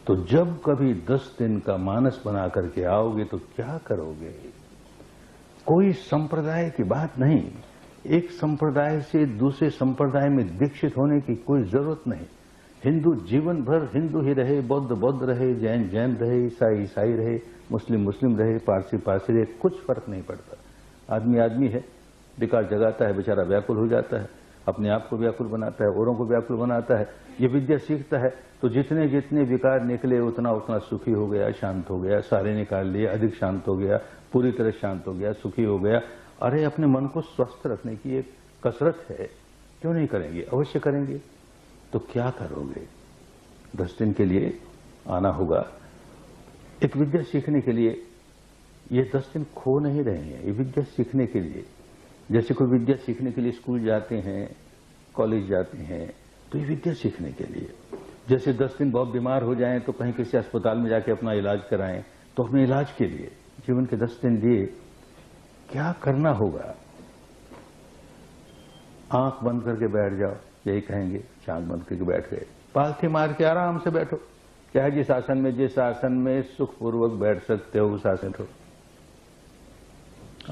तो जब कभी 10 दिन का मानस बना करके आओगे तो क्या करोगे? कोई संप्रदाय की बात नहीं, एक संप्रदाय से दूसरे संप्रदाय में दीक्षित होने की कोई जरूरत नहीं। हिंदू जीवन भर हिंदू ही रहे, बौद्ध बौद्ध रहे, जैन जैन रहे, ईसाई ईसाई रहे, मुस्लिम मुस्लिम रहे, पारसी पारसी रहे, कुछ फर्क नहीं पड़ता। आदमी आदमी है, विकार जगाता है, बेचारा व्याकुल हो जाता है, अपने आप को व्याकुल बनाता है, औरों को व्याकुल बनाता है। ये विद्या सीखता है तो जितने जितने विकार निकले उतना उतना सुखी हो गया, शांत हो गया, सारे निकाल लिए, अधिक शांत हो गया, पूरी तरह शांत हो गया, सुखी हो गया। अरे अपने मन को स्वस्थ रखने की एक कसरत है, क्यों नहीं करेंगे? अवश्य करेंगे। तो क्या करोगे? 10 दिन के लिए आना होगा। एक विद्या सीखने के लिए ये 10 दिन खो नहीं रहे हैं, ये विद्या सीखने के लिए। जैसे कोई विद्या सीखने के लिए स्कूल जाते हैं, कॉलेज जाते हैं, तो ये विद्या सीखने के लिए। जैसे 10 दिन बहुत बीमार हो जाएं तो कहीं किसी अस्पताल में जाके अपना इलाज कराएं, तो अपने इलाज के लिए जीवन के 10 दिन दिए। क्या करना होगा? आंख बंद करके बैठ जाओ, यही कहेंगे। आंख बंद करके बैठ गए, पालथी मार के आराम से बैठो, चाहे जिस आसन में सुखपूर्वक बैठ सकते हो उस आसन को।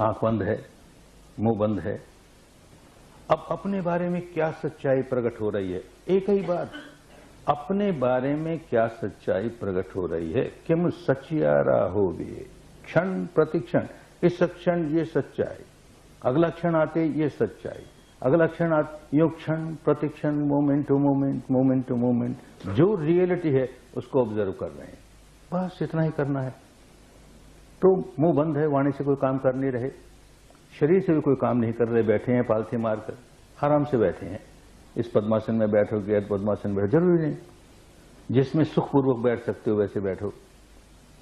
आंख बंद है, मुंह बंद है। अब अपने बारे में क्या सच्चाई प्रकट हो रही है? एक ही बात, अपने बारे में क्या सच्चाई प्रकट हो रही है? किम सचियारा हो भी क्षण प्रतिक्षण, इस क्षण ये सच्चाई, अगला क्षण आते ये सच्चाई, अगला क्षण यो क्षण प्रतिक्षण, moment to moment, moment to moment, जो रियलिटी है उसको ऑब्जर्व कर रहे हैं। बस इतना ही करना है। तो मुंह बंद है, वाणी से कोई काम कर नहीं रहे, शरीर से भी कोई काम नहीं कर रहे, बैठे हैं पालथी मारकर, आराम से बैठे हैं। इस पद्मासन में बैठोगे, पद्मासन में बैठो, जरूरी नहीं, जिसमें सुखपूर्वक बैठ सकते हो वैसे बैठो।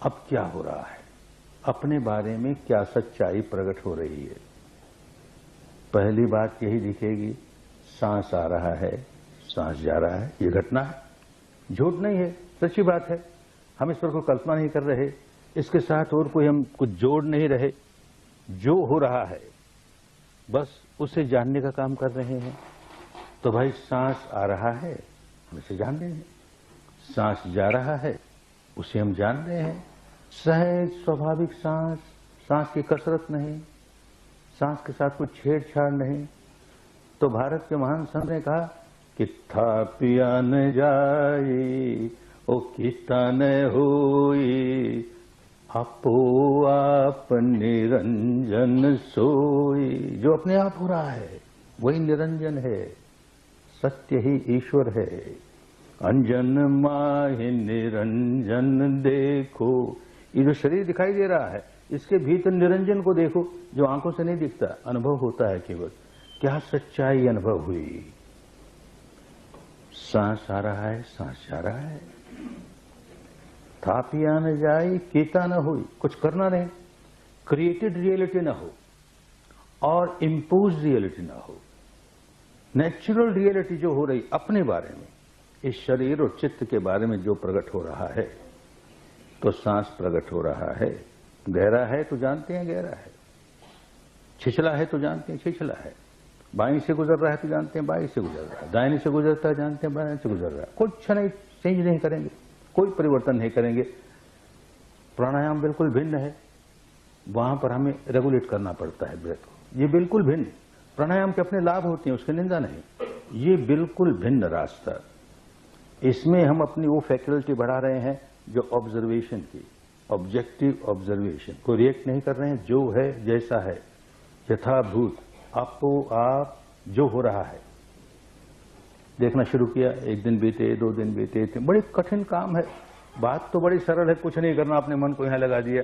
अब क्या हो रहा है? अपने बारे में क्या सच्चाई प्रकट हो रही है? पहली बात यही दिखेगी, सांस आ रहा है, सांस जा रहा है, ये घटना है, झूठ नहीं है, सच्ची बात है। हम इस पर कोई कल्पना नहीं कर रहे, इसके साथ और कोई हम कुछ जोड़ नहीं रहे। जो हो रहा है बस उसे जानने का काम कर रहे हैं। तो भाई सांस आ रहा है, हम इसे जान रहे हैं, सांस जा रहा है, उसे हम जान रहे हैं। सहज स्वाभाविक सांस, सांस की कसरत नहीं, सांस के साथ कोई छेड़छाड़ नहीं। तो भारत के महान संत ने कहा कि था पिया न जाई ओ किता न होई, आपो आप निरंजन सोई। जो अपने आप हो रहा है वही निरंजन है, सत्य ही ईश्वर है। अंजन माहि निरंजन देखो, ये जो शरीर दिखाई दे रहा है इसके भीतर निरंजन को देखो, जो आंखों से नहीं दिखता, अनुभव होता है केवल। क्या सच्चाई अनुभव हुई? सांस आ रहा है, सांस जा रहा है, था पिया न जाए कीता न हुई, कुछ करना नहीं, क्रिएटेड रियलिटी ना हो और इम्पोज रियलिटी ना हो, नेचुरल रियलिटी जो हो रही अपने बारे में, इस शरीर और चित्त के बारे में जो प्रकट हो रहा है। तो सांस प्रकट हो रहा है, गहरा है तो जानते हैं गहरा है, छिछला है तो जानते हैं छिछला है, बाईं से गुजर रहा है तो जानते हैं बाईं से गुजर रहा है, दाहिने से गुजरता है जानते हैं बाएं से गुजर रहा है। कुछ नहीं चेंज नहीं करेंगे, कोई परिवर्तन नहीं करेंगे। प्राणायाम बिल्कुल भिन्न है, वहां पर हमें रेगुलेट करना पड़ता है ब्रेथ को, ये बिल्कुल भिन्न। प्राणायाम के अपने लाभ होते हैं, उसकी निंदा नहीं, ये बिल्कुल भिन्न रास्ता। इसमें हम अपनी वो फैकल्टी बढ़ा रहे हैं जो ऑब्जर्वेशन की, ऑब्जेक्टिव ऑब्जर्वेशन, को रिएक्ट नहीं कर रहे हैं, जो है जैसा है यथाभूत, आपको आप जो हो रहा है देखना शुरू किया। एक दिन बीते, 2 दिन बीते, बड़ी कठिन काम है। बात तो बड़ी सरल है, कुछ नहीं करना, अपने मन को यहां लगा दिया।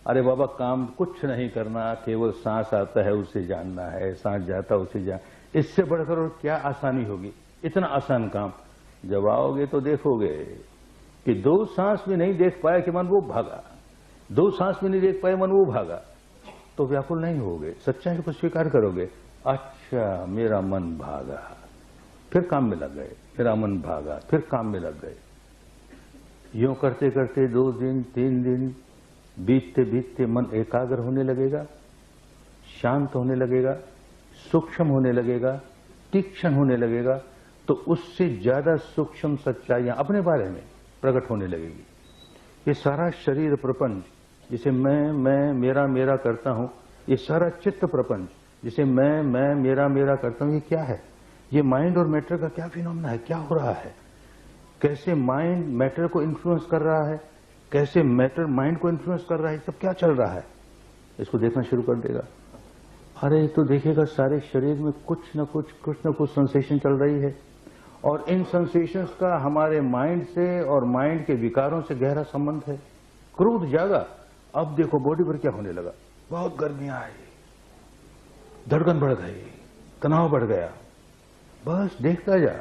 अरे बाबा काम कुछ नहीं करना, केवल सांस आता है उसे जानना है, सांस जाता है उसे जान, इससे बढ़कर और क्या आसानी होगी? इतना आसान काम। जब आओगे तो देखोगे कि 2 सांस भी नहीं देख पाया कि मन वो भागा, 2 सांस भी नहीं देख पाए मन वो भागा, तो व्याकुल नहीं होगे, सच्चाई को स्वीकार करोगे। अच्छा मेरा मन भागा, फिर काम में लग गए, मेरा मन भागा, फिर काम में लग गए। यूं करते करते 2 दिन 3 दिन बीतते बीतते मन एकाग्र होने लगेगा, शांत होने लगेगा, सूक्ष्म होने लगेगा, तीक्ष्ण होने लगेगा। तो उससे ज्यादा सूक्ष्म सच्चाइयां अपने बारे में प्रकट होने लगेगी। ये सारा शरीर प्रपंच जिसे मैं मेरा मेरा करता हूं, ये सारा चित्त प्रपंच जिसे मैं मेरा करता हूं, ये क्या है? ये माइंड और मैटर का क्या फिनोमेना है? क्या हो रहा है? कैसे माइंड मैटर को इन्फ्लुएंस कर रहा है, कैसे मैटर माइंड को इन्फ्लुएंस कर रहा है, सब क्या चल रहा है? इसको देखना शुरू कर देगा। अरे तो देखेगा सारे शरीर में कुछ न कुछ सेंसेशन चल रही है, और इन सेंसेशंस का हमारे माइंड से और माइंड के विकारों से गहरा संबंध है। क्रोध जागा, अब देखो बॉडी पर क्या होने लगा, बहुत गर्मियां आई, धड़कन बढ़ गई, तनाव बढ़ गया। बस देखता जा,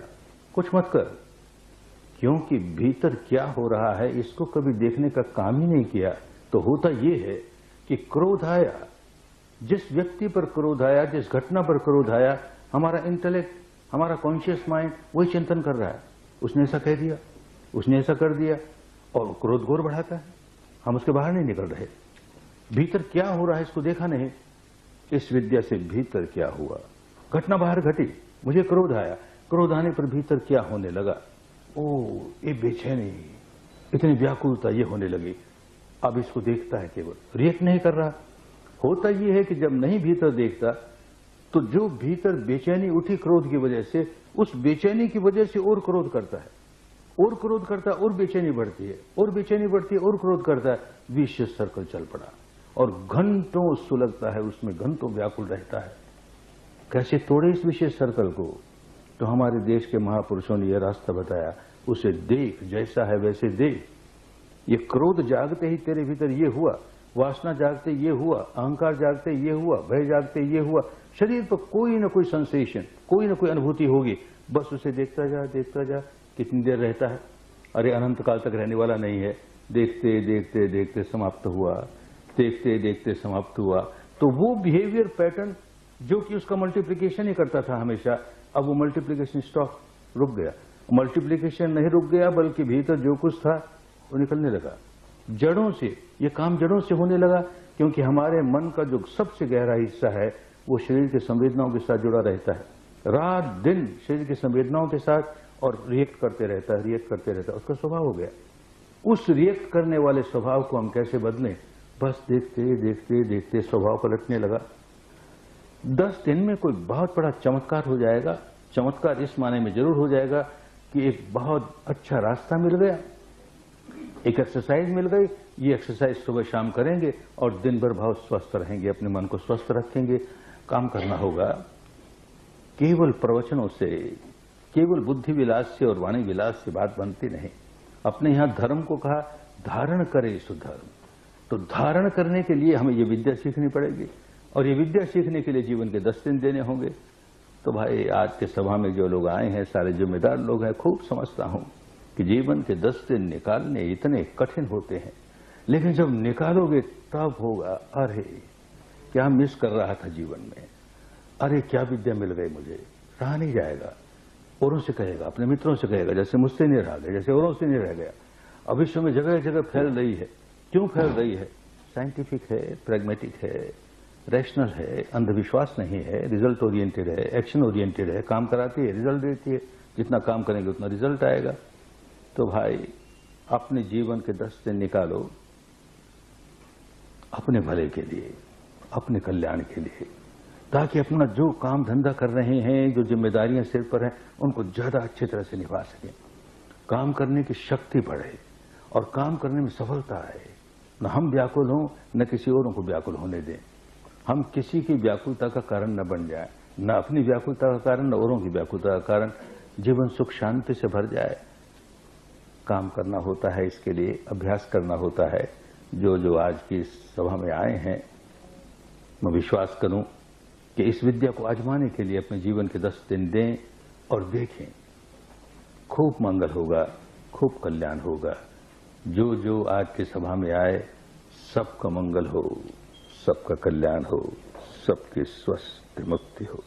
कुछ मत कर, क्योंकि भीतर क्या हो रहा है इसको कभी देखने का काम ही नहीं किया। तो होता यह है कि क्रोध आया, जिस व्यक्ति पर क्रोध आया, जिस घटना पर क्रोध आया, हमारा इंटेलेक्ट, हमारा कॉन्शियस माइंड वही चिंतन कर रहा है, उसने ऐसा कह दिया, उसने ऐसा कर दिया, और क्रोध घोर बढ़ाता है। हम उसके बाहर नहीं निकल रहे। भीतर क्या हो रहा है इसको देखा नहीं। इस विद्या से भीतर क्या हुआ, घटना बाहर घटी, मुझे क्रोध आया, क्रोध आने पर भीतर क्या होने लगा, ओ ये बेचैनी, इतनी व्याकुलता ये होने लगी। अब इसको देखता है, केवल रिएक्ट नहीं कर रहा। होता यह है कि जब नहीं भीतर देखता तो जो भीतर बेचैनी उठी क्रोध की वजह से, उस बेचैनी की वजह से और क्रोध करता है, और क्रोध करता है, और बेचैनी बढ़ती है, और बेचैनी बढ़ती है, और क्रोध करता है। विशेष सर्कल चल पड़ा, और घंटों सुलगता है उसमें, घंटों व्याकुल रहता है। कैसे तोड़े इस विशेष सर्कल को? तो हमारे देश के महापुरुषों ने यह रास्ता बताया, उसे देख, जैसा है वैसे देख। ये क्रोध जागते ही तेरे भीतर ये हुआ, वासना जागते ये हुआ, अहंकार जागते ये हुआ, भय जागते ये हुआ। शरीर पर कोई ना कोई सेंसेशन, कोई ना कोई अनुभूति होगी, बस उसे देखता जा, देखता जा। कितनी देर रहता है? अरे अनंत काल तक रहने वाला नहीं है। देखते देखते देखते समाप्त हुआ, देखते देखते समाप्त हुआ। तो वो बिहेवियर पैटर्न जो कि उसका मल्टीप्लिकेशन ही करता था हमेशा, अब वो मल्टीप्लिकेशन स्टॉप, रुक गया। मल्टीप्लिकेशन नहीं रुक गया, बल्कि भीतर जो कुछ था वो निकलने लगा जड़ों से। ये काम जड़ों से होने लगा, क्योंकि हमारे मन का जो सबसे गहरा हिस्सा है वो शरीर के संवेदनाओं के साथ जुड़ा रहता है। रात दिन शरीर की संवेदनाओं के साथ, और रिएक्ट करते रहता है, रिएक्ट करते रहता है, उसका स्वभाव हो गया। उस रिएक्ट करने वाले स्वभाव को हम कैसे बदलें? बस देखते देखते देखते स्वभाव पलटने लगा। 10 दिन में कोई बहुत बड़ा चमत्कार हो जाएगा। चमत्कार इस माने में जरूर हो जाएगा कि एक बहुत अच्छा रास्ता मिल गया, एक एक्सरसाइज मिल गई। ये एक्सरसाइज सुबह शाम करेंगे और दिन भर बहुत स्वस्थ रहेंगे, अपने मन को स्वस्थ रखेंगे। काम करना होगा। केवल प्रवचनों से, केवल बुद्धि विलास से और वाणी विलास से बात बनती नहीं। अपने यहां धर्म को कहा, धारण करे सुधर्म। तो धारण करने के लिए हमें ये विद्या सीखनी पड़ेगी, और ये विद्या सीखने के लिए जीवन के 10 दिन देने होंगे। तो भाई आज के सभा में जो लोग आए हैं, सारे जिम्मेदार लोग हैं। खूब समझता हूं कि जीवन के 10 दिन निकालने इतने कठिन होते हैं, लेकिन जब निकालोगे तब होगा, अरे क्या मिस कर रहा था जीवन में, अरे क्या विद्या मिल गई मुझे। रहा नहीं जाएगा। औरों से कहेगा, अपने मित्रों से कहेगा, जैसे मुझसे नहीं रहा गया, जैसे औरों से नहीं रह गया। अब विश्व में जगह जगह फैल रही है। क्यों फैल रही है? साइंटिफिक है, प्रैग्मेटिक है, रैशनल है, अंधविश्वास नहीं है, रिजल्ट ओरिएंटेड है, एक्शन ओरिएंटेड है, काम कराती है, रिजल्ट देती है। जितना काम करेंगे उतना रिजल्ट आएगा। तो भाई अपने जीवन के 10 दिन निकालो अपने भले के लिए, अपने कल्याण के लिए, ताकि अपना जो काम धंधा कर रहे हैं, जो जिम्मेदारियां सिर पर हैं, उनको ज्यादा अच्छी तरह से निभा सकें। काम करने की शक्ति बढ़े और काम करने में सफलता आए। न हम व्याकुल हों, न किसी औरों को व्याकुल होने दें। हम किसी की व्याकुलता का कारण न बन जाए, न अपनी व्याकुलता का कारण, न औरों की व्याकुलता का कारण। जीवन सुख शांति से भर जाए। काम करना होता है, इसके लिए अभ्यास करना होता है। जो आज की सभा में आए हैं, मैं विश्वास करूं कि इस विद्या को आजमाने के लिए अपने जीवन के 10 दिन दें और देखें। खूब मंगल होगा, खूब कल्याण होगा। जो आज की सभा में आए, सबका मंगल हो, सबका कल्याण हो, सबकी स्वस्थ मुक्ति हो।